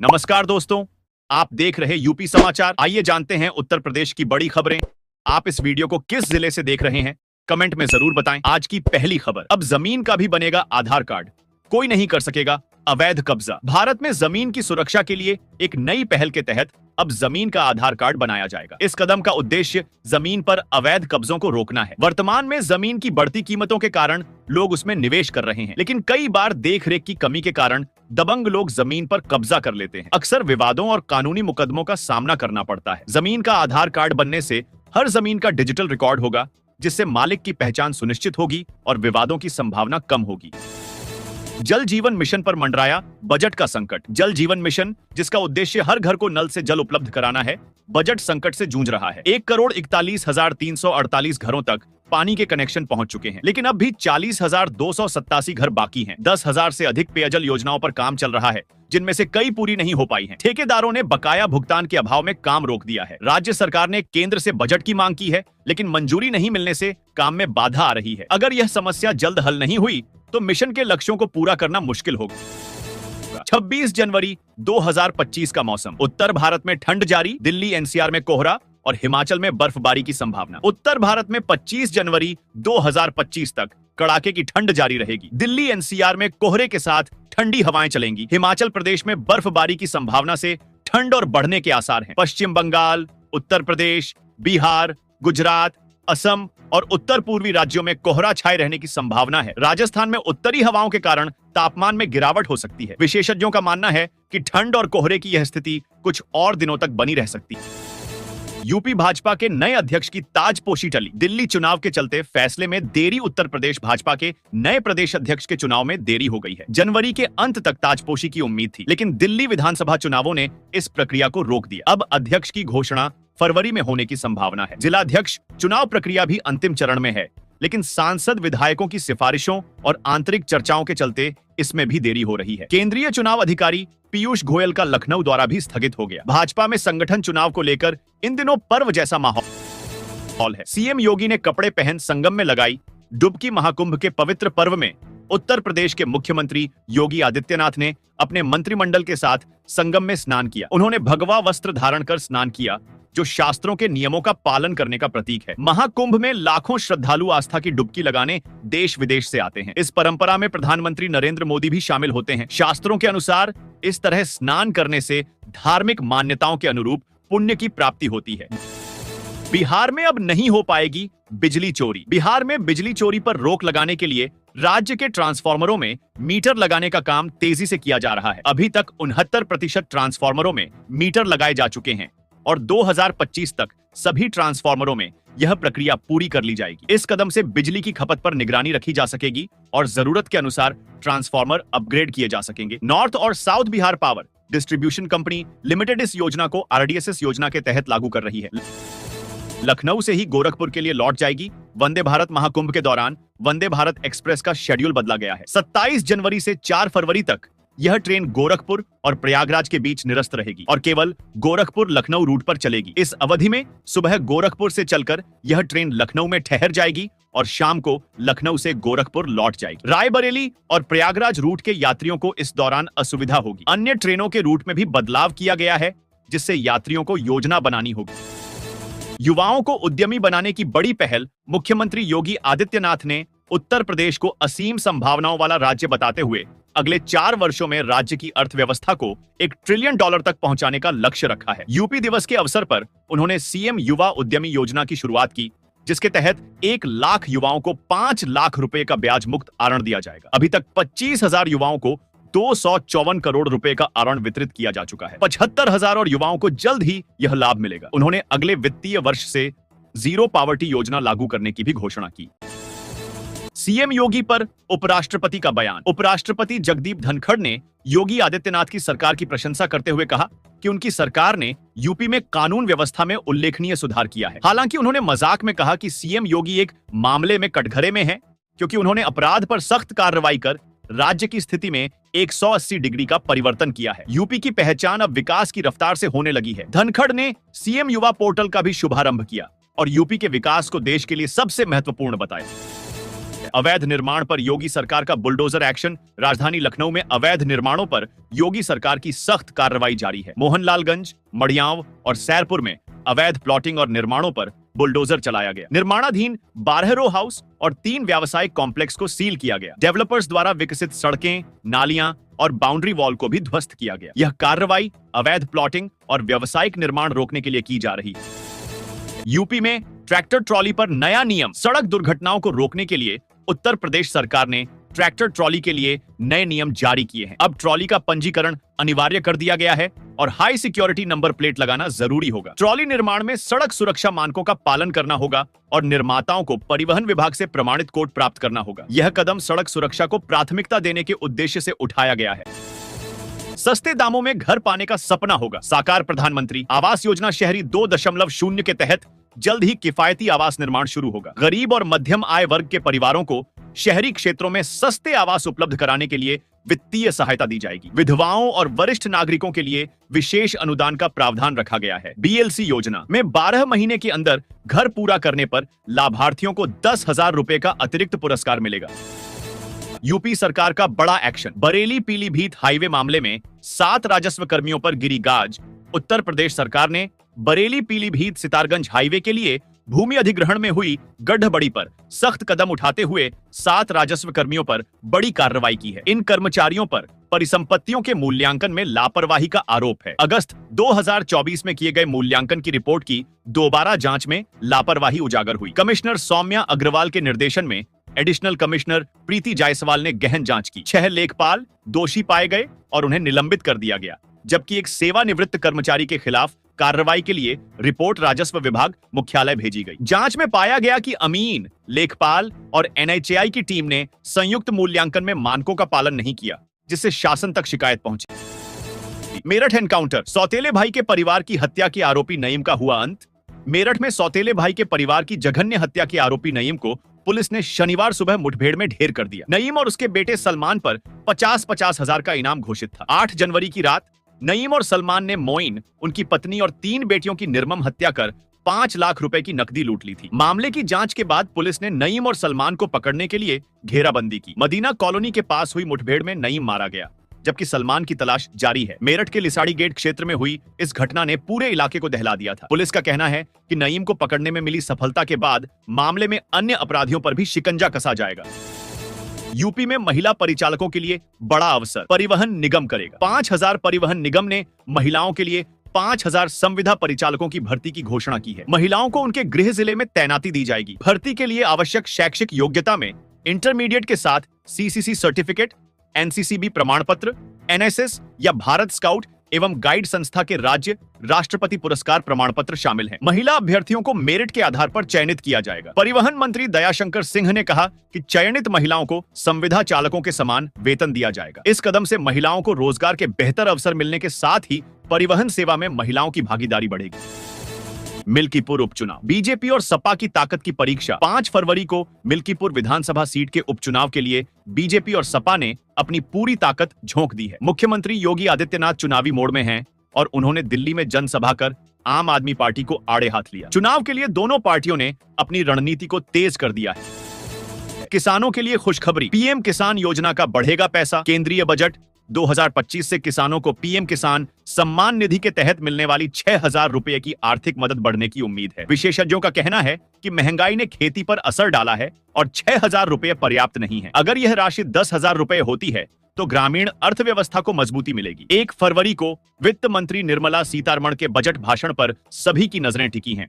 नमस्कार दोस्तों, आप देख रहे यूपी समाचार। आइए जानते हैं उत्तर प्रदेश की बड़ी खबरें। आप इस वीडियो को किस जिले से देख रहे हैं, कमेंट में जरूर बताएं। आज की पहली खबर, अब जमीन का भी बनेगा आधार कार्ड, कोई नहीं कर सकेगा अवैध कब्जा। भारत में जमीन की सुरक्षा के लिए एक नई पहल के तहत अब जमीन का आधार कार्ड बनाया जाएगा। इस कदम का उद्देश्य जमीन पर अवैध कब्जों को रोकना है। वर्तमान में जमीन की बढ़ती कीमतों के कारण लोग उसमें निवेश कर रहे हैं, लेकिन कई बार देखरेख की कमी के कारण दबंग लोग जमीन पर कब्जा कर लेते हैं। अक्सर विवादों और कानूनी मुकदमों का सामना करना पड़ता है। जमीन का आधार कार्ड बनने से हर जमीन का डिजिटल रिकॉर्ड होगा, जिससे मालिक की पहचान सुनिश्चित होगी और विवादों की संभावना कम होगी। जल जीवन मिशन पर मंडराया बजट का संकट। जल जीवन मिशन, जिसका उद्देश्य हर घर को नल से जल उपलब्ध कराना है, बजट संकट से जूझ रहा है। 1,41,348 घरों तक पानी के कनेक्शन पहुंच चुके हैं, लेकिन अब भी 40,287 घर बाकी हैं। 10,000 से अधिक पेयजल योजनाओं पर काम चल रहा है, जिनमें से कई पूरी नहीं हो पाई हैं। ठेकेदारों ने बकाया भुगतान के अभाव में काम रोक दिया है। राज्य सरकार ने केंद्र से बजट की मांग की है, लेकिन मंजूरी नहीं मिलने से काम में बाधा आ रही है। अगर यह समस्या जल्द हल नहीं हुई तो मिशन के लक्ष्यों को पूरा करना मुश्किल होगा। 26 जनवरी 2025 का मौसम। उत्तर भारत में ठंड जारी, दिल्ली एनसीआर में कोहरा और हिमाचल में बर्फबारी की संभावना। उत्तर भारत में 25 जनवरी 2025 तक कड़ाके की ठंड जारी रहेगी। दिल्ली एनसीआर में कोहरे के साथ ठंडी हवाएं चलेंगी। हिमाचल प्रदेश में बर्फबारी की संभावना से ठंड और बढ़ने के आसार हैं। पश्चिम बंगाल, उत्तर प्रदेश, बिहार, गुजरात, असम और उत्तर पूर्वी राज्यों में कोहरा छाए रहने की संभावना है। राजस्थान में उत्तरी हवाओं के कारण तापमान में गिरावट हो सकती है। विशेषज्ञों का मानना है कि ठंड और कोहरे की यह स्थिति कुछ और दिनों तक बनी रह सकती है। यूपी भाजपा के नए अध्यक्ष की ताजपोशी टली। दिल्ली चुनाव के चलते फैसले में देरी। उत्तर प्रदेश भाजपा के नए प्रदेश अध्यक्ष के चुनाव में देरी हो गई है। जनवरी के अंत तक ताजपोशी की उम्मीद थी, लेकिन दिल्ली विधानसभा चुनावों ने इस प्रक्रिया को रोक दिया। अब अध्यक्ष की घोषणा फरवरी में होने की संभावना है। जिला अध्यक्ष चुनाव प्रक्रिया भी अंतिम चरण में है, लेकिन सांसद विधायकों की सिफारिशों और आंतरिक चर्चाओं के चलते इसमें भी देरी हो रही है। केंद्रीय चुनाव अधिकारी पीयूष गोयल का लखनऊ दौरा भी स्थगित हो गया। भाजपा में संगठन चुनाव को लेकर इन दिनों पर्व जैसा माहौल है। सीएम योगी ने कपड़े पहन संगम में लगाई डुबकी। महाकुंभ के पवित्र पर्व में उत्तर प्रदेश के मुख्यमंत्री योगी आदित्यनाथ ने अपने मंत्रिमंडल के साथ संगम में स्नान किया। उन्होंने भगवा वस्त्र धारण कर स्नान किया, जो शास्त्रों के नियमों का पालन करने का प्रतीक है। महाकुंभ में लाखों श्रद्धालु आस्था की डुबकी लगाने देश विदेश से आते हैं। इस परंपरा में प्रधानमंत्री नरेंद्र मोदी भी शामिल होते हैं। शास्त्रों के अनुसार इस तरह स्नान करने से धार्मिक मान्यताओं के अनुरूप पुण्य की प्राप्ति होती है। बिहार में अब नहीं हो पाएगी बिजली चोरी। बिहार में बिजली चोरी पर रोक लगाने के लिए राज्य के ट्रांसफार्मरों में मीटर लगाने का काम तेजी से किया जा रहा है। अभी तक 69% ट्रांसफार्मरों में मीटर लगाए जा चुके हैं और 2025 तक सभी ट्रांसफार्मरों में यह प्रक्रिया पूरी कर ली जाएगी। इस कदम से बिजली की खपत पर निगरानी रखी जा सकेगी और जरूरत के अनुसार ट्रांसफार्मर अपग्रेड किए जा सकेंगे। नॉर्थ और south Bihar power distribution company limited इस योजना को आरडीएसएस योजना के तहत लागू कर रही है। लखनऊ से ही गोरखपुर के लिए लौट जाएगी। वंदे भारत महाकुंभ के दौरान वंदे भारत एक्सप्रेस का शेड्यूल बदला गया है। 27 जनवरी से 4 फरवरी तक यह ट्रेन गोरखपुर और प्रयागराज के बीच निरस्त रहेगी और केवल गोरखपुर लखनऊ रूट पर चलेगी। इस अवधि में सुबह गोरखपुर से चलकर यह ट्रेन लखनऊ में ठहर जाएगी और शाम को लखनऊ से गोरखपुर लौट जाएगी। रायबरेली और प्रयागराज रूट के यात्रियों को इस दौरान असुविधा होगी। अन्य ट्रेनों के रूट में भी बदलाव किया गया है, जिससे यात्रियों को योजना बनानी होगी। युवाओं को उद्यमी बनाने की बड़ी पहल। मुख्यमंत्री योगी आदित्यनाथ ने उत्तर प्रदेश को असीम संभावनाओं वाला राज्य बताते हुए अगले 4 वर्षों में राज्य की अर्थव्यवस्था को $1 ट्रिलियन तक पहुंचाने का लक्ष्य रखा है। यूपी दिवस के अवसर पर उन्होंने सीएम युवा उद्यमी योजना की शुरुआत की, जिसके तहत 1 लाख युवाओं को 5 लाख रुपए का ब्याज मुक्त आरण दिया जाएगा। अभी तक 25,000 युवाओं को 254 करोड़ रुपए का आरण वितरित किया जा चुका है। 75,000 और युवाओं को जल्द ही यह लाभ मिलेगा। उन्होंने अगले वित्तीय वर्ष से जीरो पॉवर्टी योजना लागू करने की भी घोषणा की। सीएम योगी पर उपराष्ट्रपति का बयान। उपराष्ट्रपति जगदीप धनखड़ ने योगी आदित्यनाथ की सरकार की प्रशंसा करते हुए कहा कि उनकी सरकार ने यूपी में कानून व्यवस्था में उल्लेखनीय सुधार किया है। हालांकि उन्होंने मजाक में कहा कि सीएम योगी एक मामले में कटघरे में हैं, क्योंकि उन्होंने अपराध पर सख्त कार्रवाई कर राज्य की स्थिति में 180 डिग्री का परिवर्तन किया है। यूपी की पहचान अब विकास की रफ्तार से होने लगी है। धनखड़ ने सीएम युवा पोर्टल का भी शुभारंभ किया और यूपी के विकास को देश के लिए सबसे महत्वपूर्ण बताया। अवैध निर्माण पर योगी सरकार का बुलडोजर एक्शन। राजधानी लखनऊ में अवैध निर्माणों पर योगी सरकार की सख्त कार्रवाई जारी है। मोहनलालगंज, मड़ियांव और सैरपुर में अवैध प्लॉटिंग और निर्माणों पर बुलडोजर चलाया गया। निर्माणाधीन 12 रो हाउस और 3 व्यावसायिक कॉम्प्लेक्स को सील किया गया। डेवलपर्स द्वारा विकसित सड़कें, नालियां और बाउंड्री वॉल को भी ध्वस्त किया गया। यह कार्रवाई अवैध प्लॉटिंग और व्यावसायिक निर्माण रोकने के लिए की जा रही है। यूपी में ट्रैक्टर ट्रॉली पर नया नियम। सड़क दुर्घटनाओं को रोकने के लिए उत्तर प्रदेश सरकार ने ट्रैक्टर ट्रॉली के लिए नए नियम जारी किए हैं। अब ट्रॉली का पंजीकरण अनिवार्य कर दिया गया है और हाई सिक्योरिटी नंबर प्लेट लगाना जरूरी होगा। ट्रॉली निर्माण में सड़क सुरक्षा मानकों का पालन करना होगा और निर्माताओं को परिवहन विभाग से प्रमाणित कोड प्राप्त करना होगा। यह कदम सड़क सुरक्षा को प्राथमिकता देने के उद्देश्य से उठाया गया है। सस्ते दामों में घर पाने का सपना होगा साकार। प्रधानमंत्री आवास योजना शहरी 2.0 के तहत जल्द ही किफायती आवास निर्माण शुरू होगा। गरीब और मध्यम आय वर्ग के परिवारों को शहरी क्षेत्रों में सस्ते आवास उपलब्ध कराने के लिए वित्तीय सहायता दी जाएगी। विधवाओं और वरिष्ठ नागरिकों के लिए विशेष अनुदान का प्रावधान रखा गया है। BLC योजना में 12 महीने के अंदर घर पूरा करने पर लाभार्थियों को 10,000 रुपए का अतिरिक्त पुरस्कार मिलेगा। यूपी सरकार का बड़ा एक्शन। बरेली पीलीभीत हाईवे मामले में 7 राजस्व कर्मियों पर गिरी गाज। उत्तर प्रदेश सरकार ने बरेली पीलीभीत सितारगंज हाईवे के लिए भूमि अधिग्रहण में हुई गड़बड़ी पर सख्त कदम उठाते हुए 7 राजस्व कर्मियों पर बड़ी कार्रवाई की है। इन कर्मचारियों पर परिसंपत्तियों के मूल्यांकन में लापरवाही का आरोप है। अगस्त 2024 में किए गए मूल्यांकन की रिपोर्ट की दोबारा जांच में लापरवाही उजागर हुई। कमिश्नर सौम्या अग्रवाल के निर्देशन में एडिशनल कमिश्नर प्रीति जायसवाल ने गहन जांच की। 6 लेखपाल दोषी पाए गए और उन्हें निलंबित कर दिया गया, जबकि एक सेवानिवृत्त कर्मचारी के खिलाफ कार्रवाई के लिए रिपोर्ट राजस्व विभाग मुख्यालय भेजी गई। जांच में पाया गया कि अमीन, लेखपाल और NHAI की टीम ने संयुक्त मूल्यांकन में मानकों का पालन नहीं किया, जिससे शासन तक शिकायत पहुंची। मेरठ एनकाउंटर। सौतेले भाई के परिवार की हत्या के आरोपी नईम का हुआ अंत। मेरठ में सौतेले भाई के परिवार की जघन्य हत्या के आरोपी नईम को पुलिस ने शनिवार सुबह मुठभेड़ में ढेर कर दिया। नईम और उसके बेटे सलमान पर 50-50 हजार का इनाम घोषित था। 8 जनवरी की रात नईम और सलमान ने मोइन, उनकी पत्नी और 3 बेटियों की निर्मम हत्या कर 5 लाख रुपए की नकदी लूट ली थी। मामले की जांच के बाद पुलिस ने नईम और सलमान को पकड़ने के लिए घेराबंदी की। मदीना कॉलोनी के पास हुई मुठभेड़ में नईम मारा गया, जबकि सलमान की तलाश जारी है। मेरठ के लिसाड़ी गेट क्षेत्र में हुई इस घटना ने पूरे इलाके को दहला दिया था। पुलिस का कहना है कि नईम को पकड़ने में मिली सफलता के बाद मामले में अन्य अपराधियों पर भी शिकंजा कसा जाएगा। यूपी में महिला परिचालकों के लिए बड़ा अवसर। परिवहन निगम करेगा। 5,000 परिवहन निगम ने महिलाओं के लिए 5,000 संविदा परिचालकों की भर्ती की घोषणा की है। महिलाओं को उनके गृह जिले में तैनाती दी जाएगी। भर्ती के लिए आवश्यक शैक्षिक योग्यता में इंटरमीडिएट के साथ CCC सर्टिफिकेट, NCCB प्रमाण पत्र, NSS या भारत स्काउट एवं गाइड संस्था के राज्य राष्ट्रपति पुरस्कार प्रमाण पत्र शामिल हैं। महिला अभ्यर्थियों को मेरिट के आधार पर चयनित किया जाएगा। परिवहन मंत्री दयाशंकर सिंह ने कहा कि चयनित महिलाओं को संविदा चालकों के समान वेतन दिया जाएगा। इस कदम से महिलाओं को रोजगार के बेहतर अवसर मिलने के साथ ही परिवहन सेवा में महिलाओं की भागीदारी बढ़ेगी। मिल्कीपुर उपचुनाव। बीजेपी और सपा की ताकत की परीक्षा। 5 फरवरी को मिल्कीपुर विधानसभा सीट के उपचुनाव के लिए बीजेपी और सपा ने अपनी पूरी ताकत झोंक दी है। मुख्यमंत्री योगी आदित्यनाथ चुनावी मोड़ में हैं और उन्होंने दिल्ली में जनसभा कर आम आदमी पार्टी को आड़े हाथ लिया। चुनाव के लिए दोनों पार्टियों ने अपनी रणनीति को तेज कर दिया है। किसानों के लिए खुशखबरी। PM किसान योजना का बढ़ेगा पैसा। केंद्रीय बजट 2025 से किसानों को PM किसान सम्मान निधि के तहत मिलने वाली 6,000 रुपए की आर्थिक मदद बढ़ने की उम्मीद है। विशेषज्ञों का कहना है कि महंगाई ने खेती पर असर डाला है और 6,000 रुपए पर्याप्त नहीं है। अगर यह राशि 10,000 रुपए होती है तो ग्रामीण अर्थव्यवस्था को मजबूती मिलेगी। 1 फरवरी को वित्त मंत्री निर्मला सीतारमण के बजट भाषण पर सभी की नजरें टिकी हैं।